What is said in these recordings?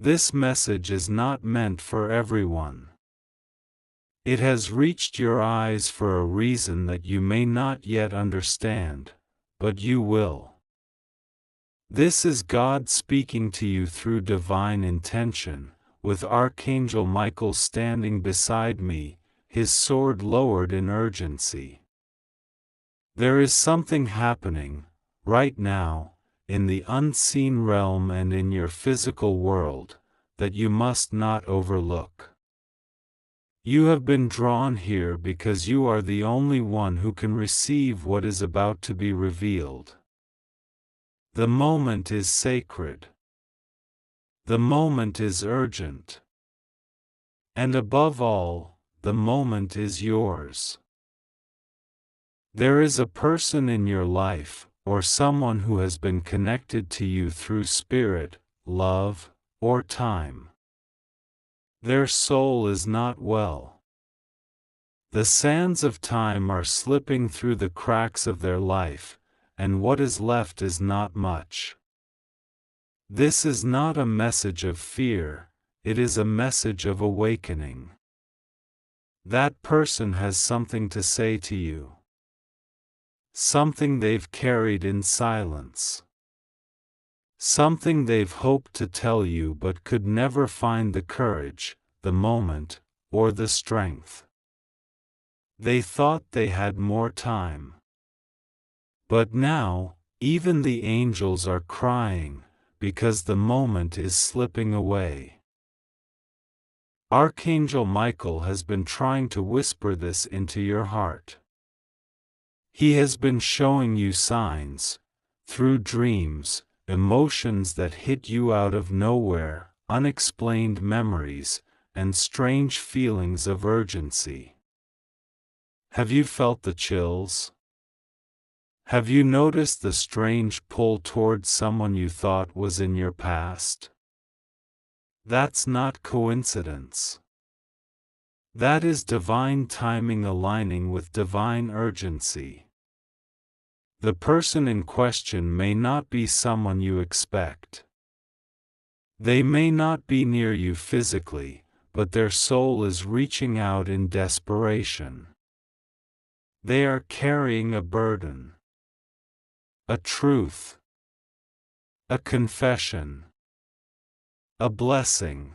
This message is not meant for everyone. It has reached your eyes for a reason that you may not yet understand, but you will. This is God speaking to you through divine intention, with Archangel Michael standing beside me, his sword lowered in urgency. There is something happening, right now, in the unseen realm and in your physical world, that you must not overlook. You have been drawn here because you are the only one who can receive what is about to be revealed. The moment is sacred. The moment is urgent. And above all, the moment is yours. There is a person in your life, or someone who has been connected to you through spirit, love, or time. Their soul is not well. The sands of time are slipping through the cracks of their life, and what is left is not much. This is not a message of fear, it is a message of awakening. That person has something to say to you. Something they've carried in silence. Something they've hoped to tell you but could never find the courage, the moment, or the strength. They thought they had more time. But now, even the angels are crying, because the moment is slipping away. Archangel Michael has been trying to whisper this into your heart. He has been showing you signs, through dreams, emotions that hit you out of nowhere, unexplained memories, and strange feelings of urgency. Have you felt the chills? Have you noticed the strange pull towards someone you thought was in your past? That's not coincidence. That is divine timing aligning with divine urgency. The person in question may not be someone you expect. They may not be near you physically, but their soul is reaching out in desperation. They are carrying a burden. A truth. A confession. A blessing.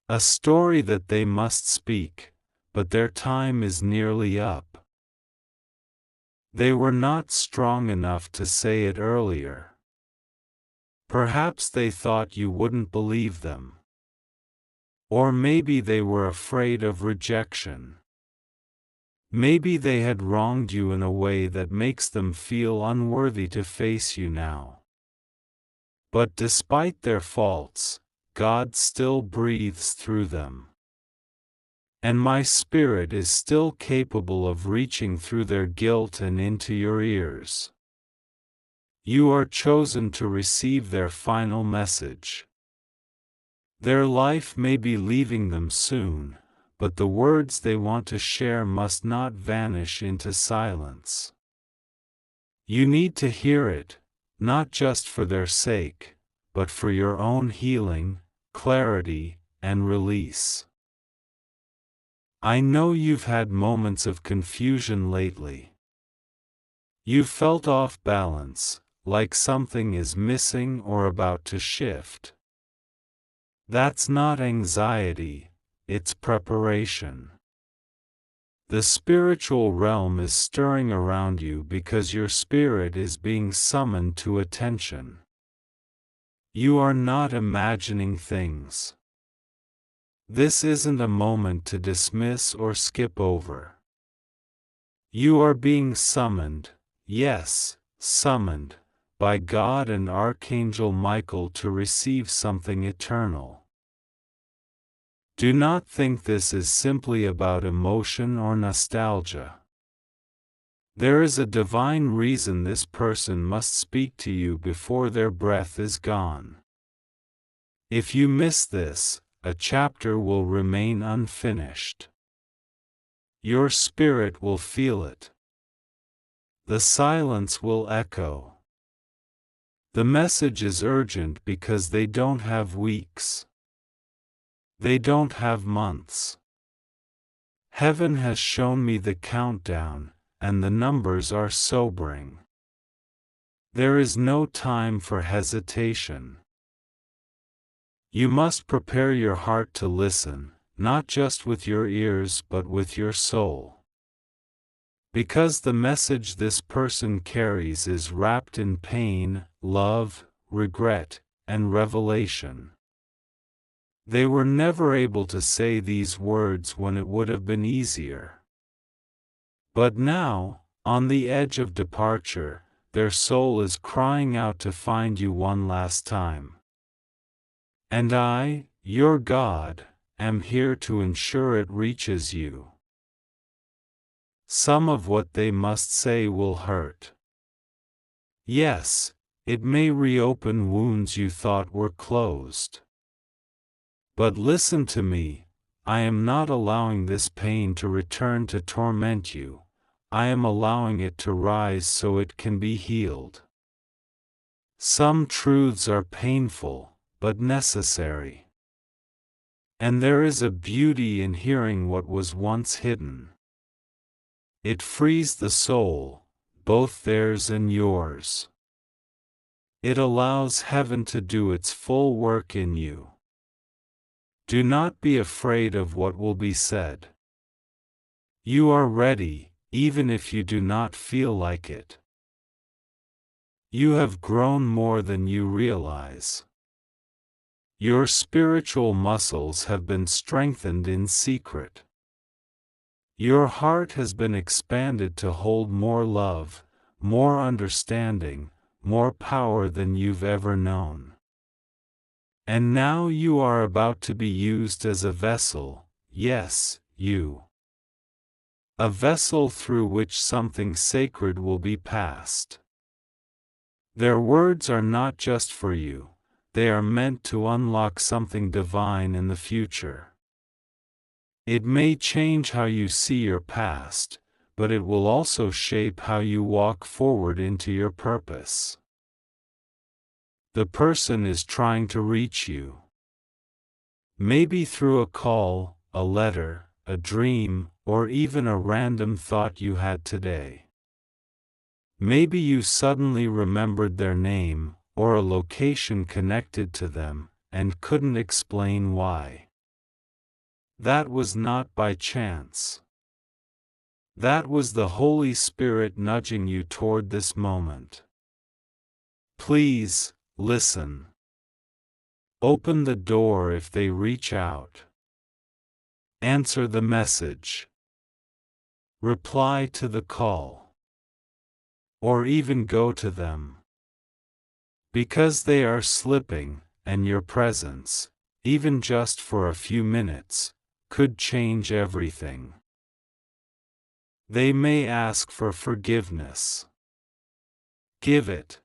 A story that they must speak, but their time is nearly up. They were not strong enough to say it earlier. Perhaps they thought you wouldn't believe them. Or maybe they were afraid of rejection. Maybe they had wronged you in a way that makes them feel unworthy to face you now. But despite their faults, God still breathes through them. And my spirit is still capable of reaching through their guilt and into your ears. You are chosen to receive their final message. Their life may be leaving them soon, but the words they want to share must not vanish into silence. You need to hear it, not just for their sake, but for your own healing, clarity, and release. I know you've had moments of confusion lately. You've felt off balance, like something is missing or about to shift. That's not anxiety, it's preparation. The spiritual realm is stirring around you because your spirit is being summoned to attention. You are not imagining things. This isn't a moment to dismiss or skip over. You are being summoned, yes, summoned, by God and Archangel Michael to receive something eternal. Do not think this is simply about emotion or nostalgia. There is a divine reason this person must speak to you before their breath is gone. If you miss this, a chapter will remain unfinished. Your spirit will feel it. The silence will echo. The message is urgent because they don't have weeks. They don't have months. Heaven has shown me the countdown, and the numbers are sobering. There is no time for hesitation. You must prepare your heart to listen, not just with your ears but with your soul. Because the message this person carries is wrapped in pain, love, regret, and revelation. They were never able to say these words when it would have been easier. But now, on the edge of departure, their soul is crying out to find you one last time. And I, your God, am here to ensure it reaches you. Some of what they must say will hurt. Yes, it may reopen wounds you thought were closed. But listen to me, I am not allowing this pain to return to torment you. I am allowing it to rise so it can be healed. Some truths are painful, but necessary. And there is a beauty in hearing what was once hidden. It frees the soul, both theirs and yours. It allows heaven to do its full work in you. Do not be afraid of what will be said. You are ready, even if you do not feel like it. You have grown more than you realize. Your spiritual muscles have been strengthened in secret. Your heart has been expanded to hold more love, more understanding, more power than you've ever known. And now you are about to be used as a vessel, yes, you. A vessel through which something sacred will be passed. Their words are not just for you, they are meant to unlock something divine in the future. It may change how you see your past, but it will also shape how you walk forward into your purpose. The person is trying to reach you. Maybe through a call, a letter, a dream, or even a random thought you had today. Maybe you suddenly remembered their name, or a location connected to them, and couldn't explain why. That was not by chance. That was the Holy Spirit nudging you toward this moment. Please, listen. Open the door if they reach out. Answer the message. Reply to the call. Or even go to them. Because they are slipping, and your presence, even just for a few minutes, could change everything. They may ask for forgiveness. Give it.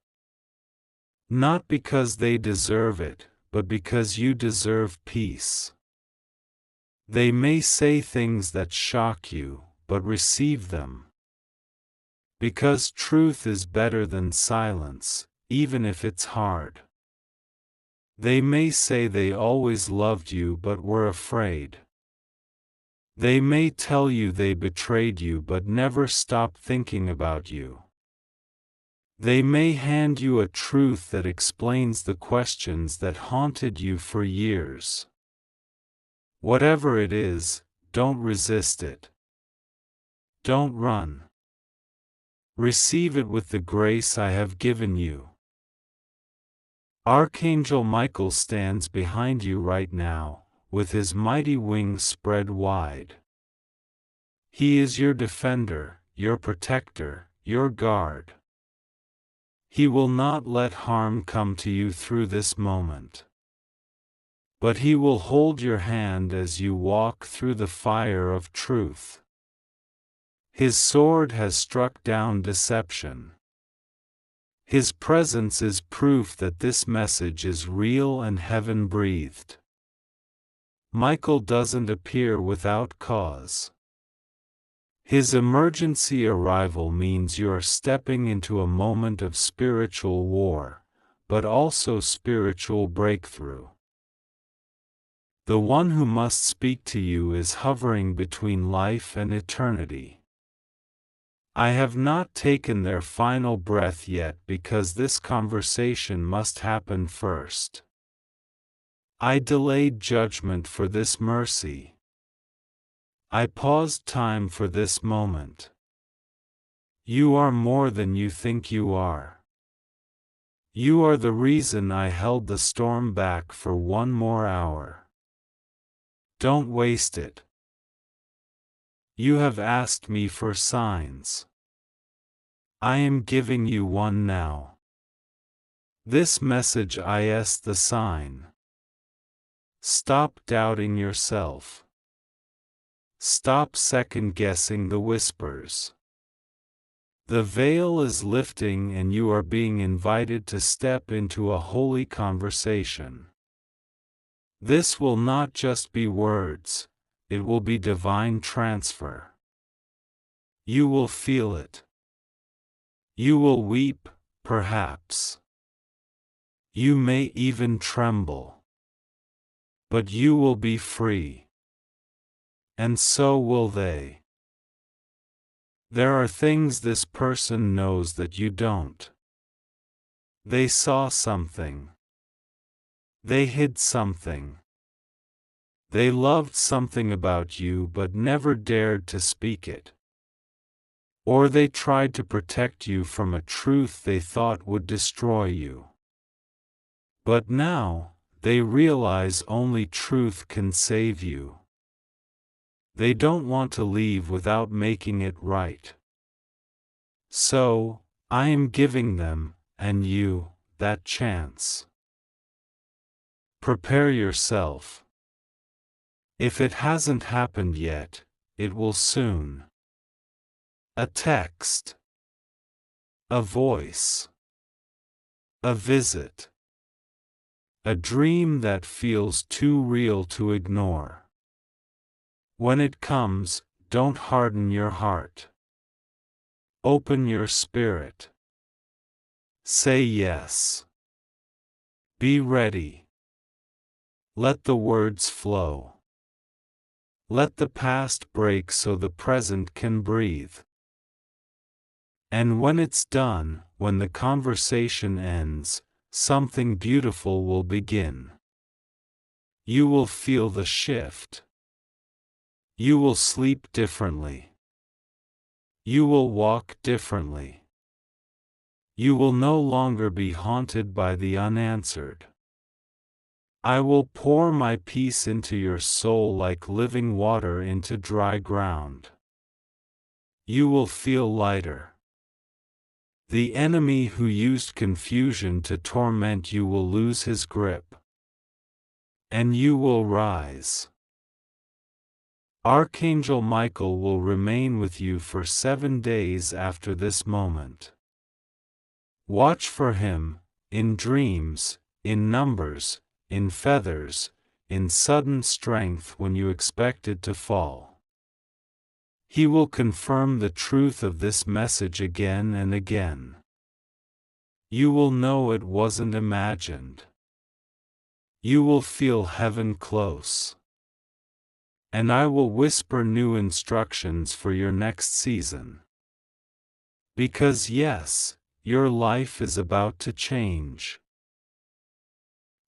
Not because they deserve it, but because you deserve peace. They may say things that shock you, but receive them. Because truth is better than silence, even if it's hard. They may say they always loved you but were afraid. They may tell you they betrayed you but never stopped thinking about you. They may hand you a truth that explains the questions that haunted you for years. Whatever it is, don't resist it. Don't run. Receive it with the grace I have given you. Archangel Michael stands behind you right now, with his mighty wings spread wide. He is your defender, your protector, your guard. He will not let harm come to you through this moment. But he will hold your hand as you walk through the fire of truth. His sword has struck down deception. His presence is proof that this message is real and heaven-breathed. Michael doesn't appear without cause. His emergency arrival means you are stepping into a moment of spiritual war, but also spiritual breakthrough. The one who must speak to you is hovering between life and eternity. I have not taken their final breath yet because this conversation must happen first. I delayed judgment for this mercy. I paused time for this moment. You are more than you think you are. You are the reason I held the storm back for one more hour. Don't waste it. You have asked me for signs. I am giving you one now. This message is the sign. Stop doubting yourself. Stop second-guessing the whispers. The veil is lifting and you are being invited to step into a holy conversation. This will not just be words, it will be divine transfer. You will feel it. You will weep, perhaps. You may even tremble. But you will be free. And so will they. There are things this person knows that you don't. They saw something. They hid something. They loved something about you but never dared to speak it. Or they tried to protect you from a truth they thought would destroy you. But now, they realize only truth can save you. They don't want to leave without making it right. So, I am giving them, and you, that chance. Prepare yourself. If it hasn't happened yet, it will soon. A text. A voice. A visit. A dream that feels too real to ignore. When it comes, don't harden your heart. Open your spirit. Say yes. Be ready. Let the words flow. Let the past break so the present can breathe. And when it's done, when the conversation ends, something beautiful will begin. You will feel the shift. You will sleep differently. You will walk differently. You will no longer be haunted by the unanswered. I will pour my peace into your soul like living water into dry ground. You will feel lighter. The enemy who used confusion to torment you will lose his grip. And you will rise. Archangel Michael will remain with you for 7 days after this moment. Watch for him, in dreams, in numbers, in feathers, in sudden strength when you expect it to fall. He will confirm the truth of this message again and again. You will know it wasn't imagined. You will feel heaven close. And I will whisper new instructions for your next season. Because yes, your life is about to change.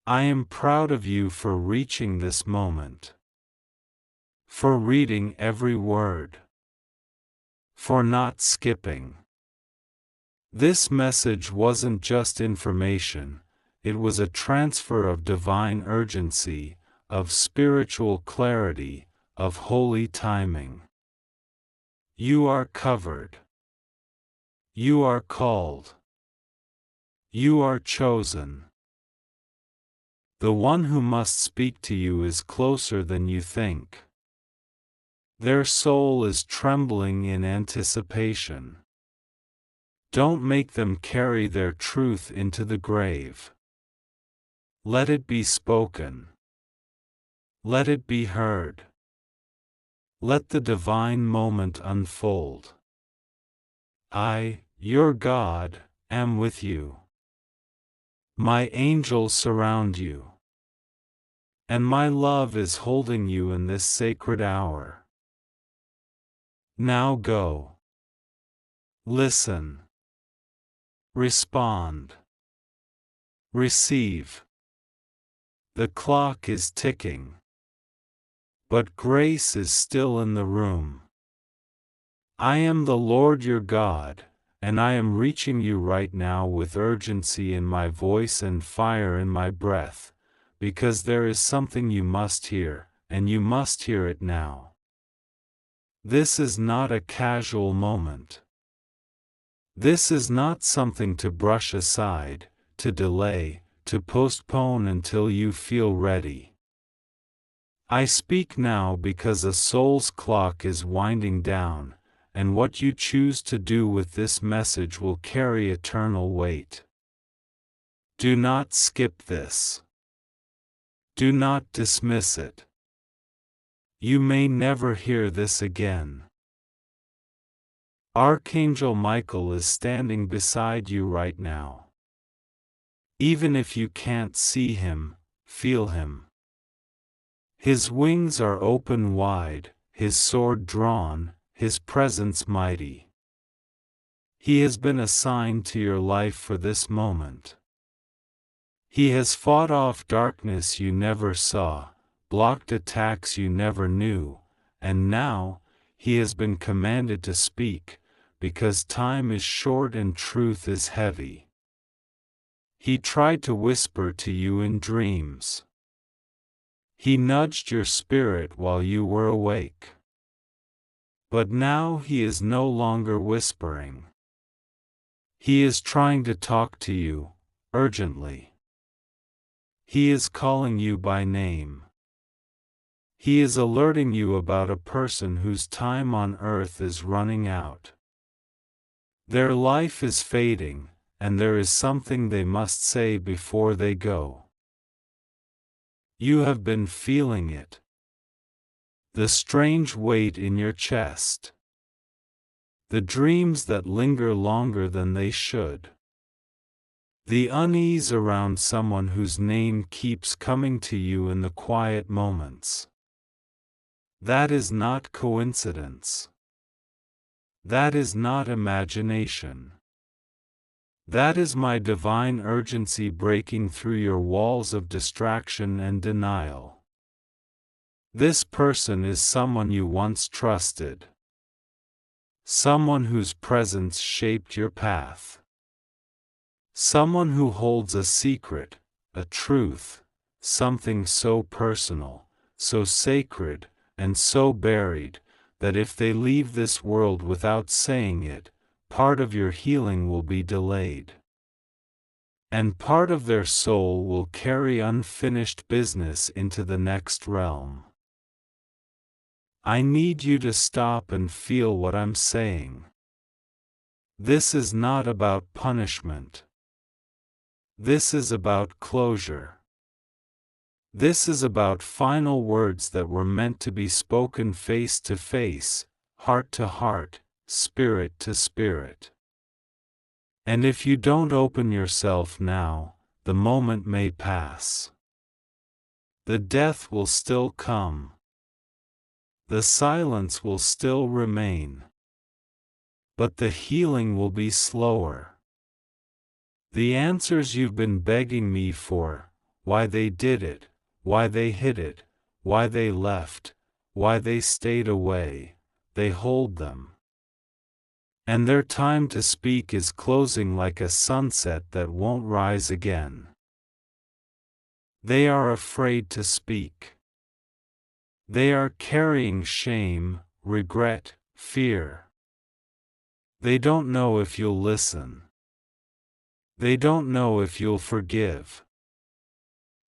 I am proud of you for reaching this moment. For reading every word. For not skipping. This message wasn't just information, it was a transfer of divine urgency, of spiritual clarity, of holy timing. You are covered. You are called. You are chosen. The one who must speak to you is closer than you think. Their soul is trembling in anticipation. Don't make them carry their truth into the grave. Let it be spoken. Let it be heard. Let the divine moment unfold. I, your God, am with you. My angels surround you, and my love is holding you in this sacred hour. Now go. Listen. Respond. Receive. The clock is ticking, but grace is still in the room. I am the Lord your God, and I am reaching you right now with urgency in my voice and fire in my breath, because there is something you must hear, and you must hear it now. This is not a casual moment. This is not something to brush aside, to delay, to postpone until you feel ready. I speak now because a soul's clock is winding down, and what you choose to do with this message will carry eternal weight. Do not skip this. Do not dismiss it. You may never hear this again. Archangel Michael is standing beside you right now. Even if you can't see him, feel him. His wings are open wide, his sword drawn, his presence mighty. He has been assigned to your life for this moment. He has fought off darkness you never saw, blocked attacks you never knew, and now, he has been commanded to speak, because time is short and truth is heavy. He tried to whisper to you in dreams. He nudged your spirit while you were awake. But now he is no longer whispering. He is trying to talk to you, urgently. He is calling you by name. He is alerting you about a person whose time on earth is running out. Their life is fading, and there is something they must say before they go. You have been feeling it. The strange weight in your chest. The dreams that linger longer than they should. The unease around someone whose name keeps coming to you in the quiet moments. That is not coincidence. That is not imagination. That is my divine urgency breaking through your walls of distraction and denial. This person is someone you once trusted. Someone whose presence shaped your path. Someone who holds a secret, a truth, something so personal, so sacred, and so buried, that if they leave this world without saying it, part of your healing will be delayed. And part of their soul will carry unfinished business into the next realm. I need you to stop and feel what I'm saying. This is not about punishment. This is about closure. This is about final words that were meant to be spoken face to face, heart to heart, spirit to spirit. And if you don't open yourself now, the moment may pass. The death will still come. The silence will still remain. But the healing will be slower. The answers you've been begging me for, why they did it, why they hid it, why they left, why they stayed away, they hold them. And their time to speak is closing like a sunset that won't rise again. They are afraid to speak. They are carrying shame, regret, fear. They don't know if you'll listen. They don't know if you'll forgive.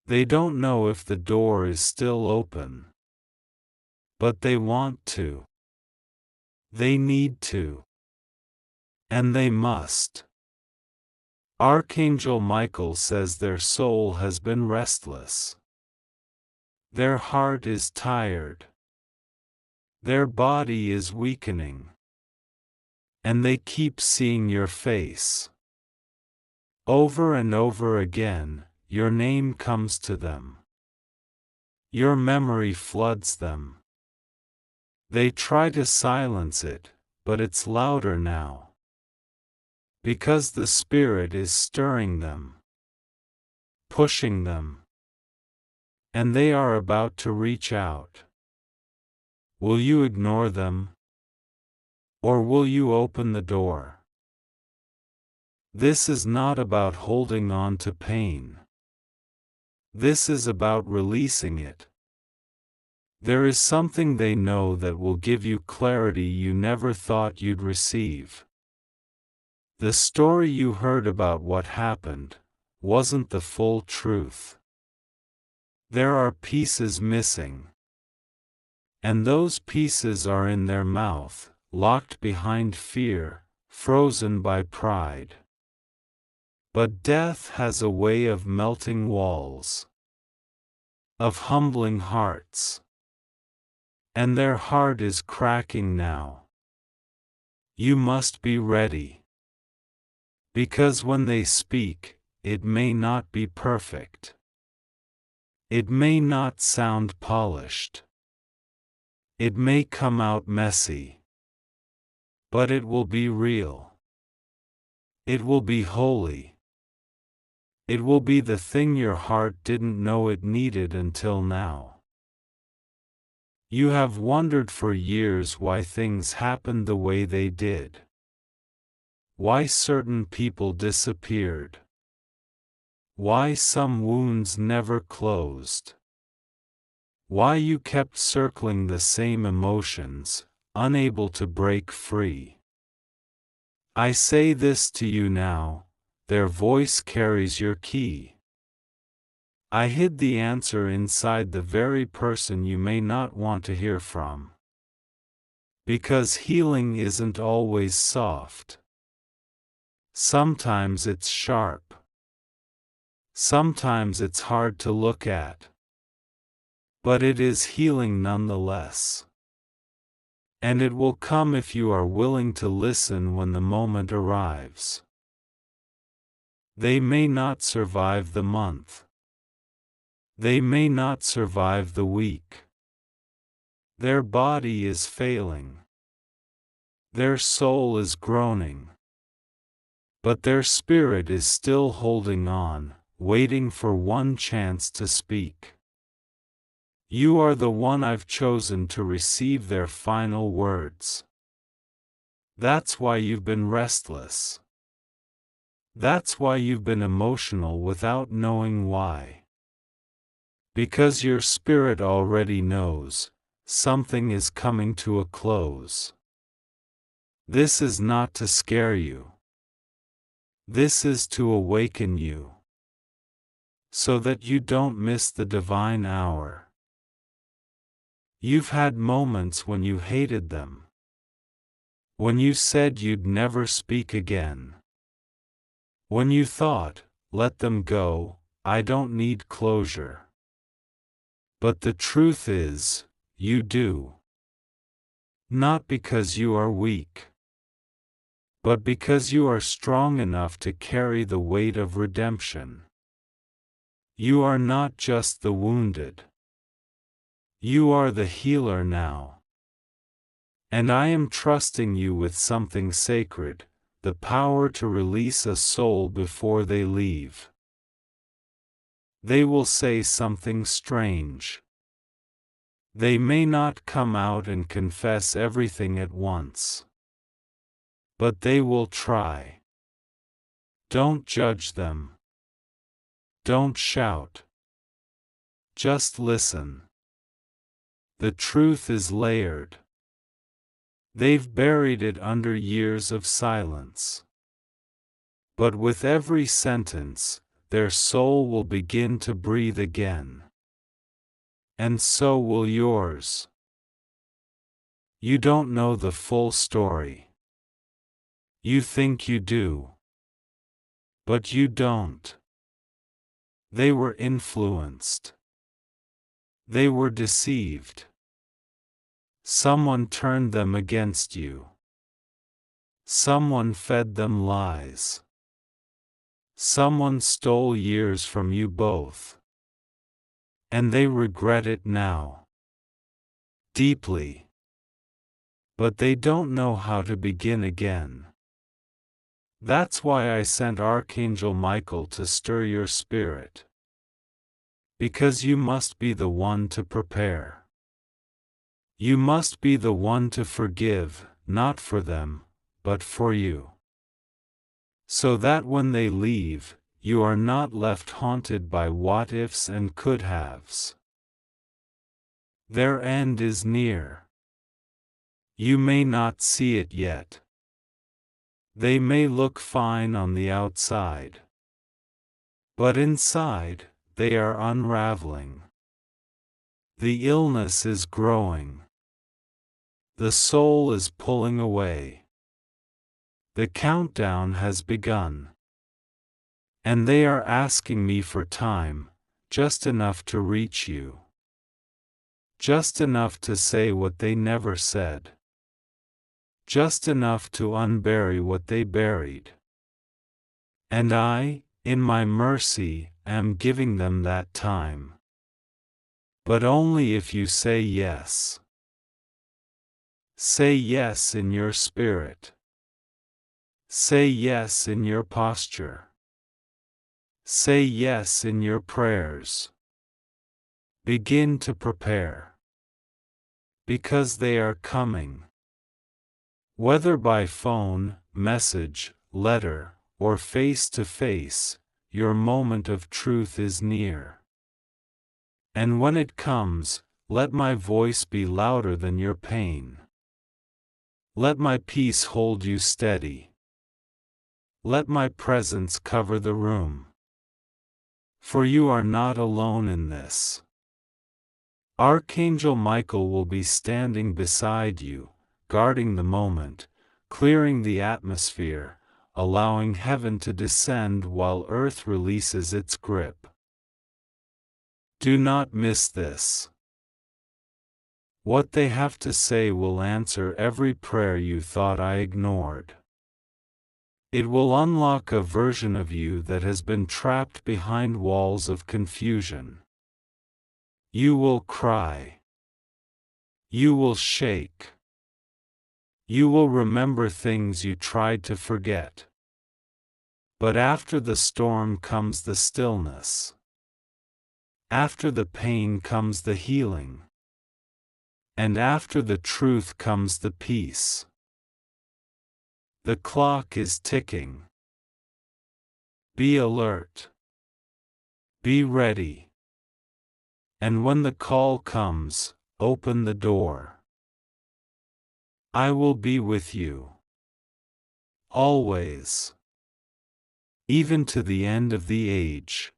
They don't know if the door is still open. But they want to. They need to. And they must. Archangel Michael says their soul has been restless. Their heart is tired. Their body is weakening. And they keep seeing your face. Over and over again, your name comes to them. Your memory floods them. They try to silence it, but it's louder now. Because the Spirit is stirring them, pushing them, and they are about to reach out. Will you ignore them? Or will you open the door? This is not about holding on to pain. This is about releasing it. There is something they know that will give you clarity you never thought you'd receive. The story you heard about what happened wasn't the full truth. There are pieces missing. And those pieces are in their mouth, locked behind fear, frozen by pride. But death has a way of melting walls, of humbling hearts. And their heart is cracking now. You must be ready. Because when they speak, it may not be perfect. It may not sound polished. It may come out messy. But it will be real. It will be holy. It will be the thing your heart didn't know it needed until now. You have wondered for years why things happened the way they did. Why certain people disappeared. Why some wounds never closed. Why you kept circling the same emotions, unable to break free. I say this to you now, their voice carries your key. I hid the answer inside the very person you may not want to hear from. Because healing isn't always soft. Sometimes it's sharp. Sometimes it's hard to look at. But it is healing nonetheless. And it will come if you are willing to listen when the moment arrives. They may not survive the month. They may not survive the week. Their body is failing. Their soul is groaning. But their spirit is still holding on, waiting for one chance to speak. You are the one I've chosen to receive their final words. That's why you've been restless. That's why you've been emotional without knowing why. Because your spirit already knows, something is coming to a close. This is not to scare you. This is to awaken you. So that you don't miss the divine hour. You've had moments when you hated them. When you said you'd never speak again. When you thought, let them go, I don't need closure. But the truth is, you do. Not because you are weak. But because you are strong enough to carry the weight of redemption. You are not just the wounded. You are the healer now. And I am trusting you with something sacred, the power to release a soul before they leave. They will say something strange. They may not come out and confess everything at once. But they will try. Don't judge them. Don't shout. Just listen. The truth is layered. They've buried it under years of silence. But with every sentence, their soul will begin to breathe again. And so will yours. You don't know the full story. You think you do. But you don't. They were influenced. They were deceived. Someone turned them against you. Someone fed them lies. Someone stole years from you both. And they regret it now. Deeply. But they don't know how to begin again. That's why I sent Archangel Michael to stir your spirit. Because you must be the one to prepare. You must be the one to forgive, not for them, but for you. So that when they leave, you are not left haunted by what-ifs and could-haves. Their end is near. You may not see it yet. They may look fine on the outside. But inside, they are unraveling. The illness is growing. The soul is pulling away. The countdown has begun. And they are asking me for time, just enough to reach you. Just enough to say what they never said. Just enough to unbury what they buried. And I, in my mercy, am giving them that time. But only if you say yes. Say yes in your spirit. Say yes in your posture. Say yes in your prayers. Begin to prepare. Because they are coming. Whether by phone, message, letter, or face to face, your moment of truth is near. And when it comes, let my voice be louder than your pain. Let my peace hold you steady. Let my presence cover the room. For you are not alone in this. Archangel Michael will be standing beside you, guarding the moment, clearing the atmosphere, allowing heaven to descend while earth releases its grip. Do not miss this. What they have to say will answer every prayer you thought I ignored. It will unlock a version of you that has been trapped behind walls of confusion. You will cry. You will shake. You will remember things you tried to forget. But after the storm comes the stillness. After the pain comes the healing. And after the truth comes the peace. The clock is ticking. Be alert. Be ready. And when the call comes, open the door. I will be with you. Always. Even to the end of the age.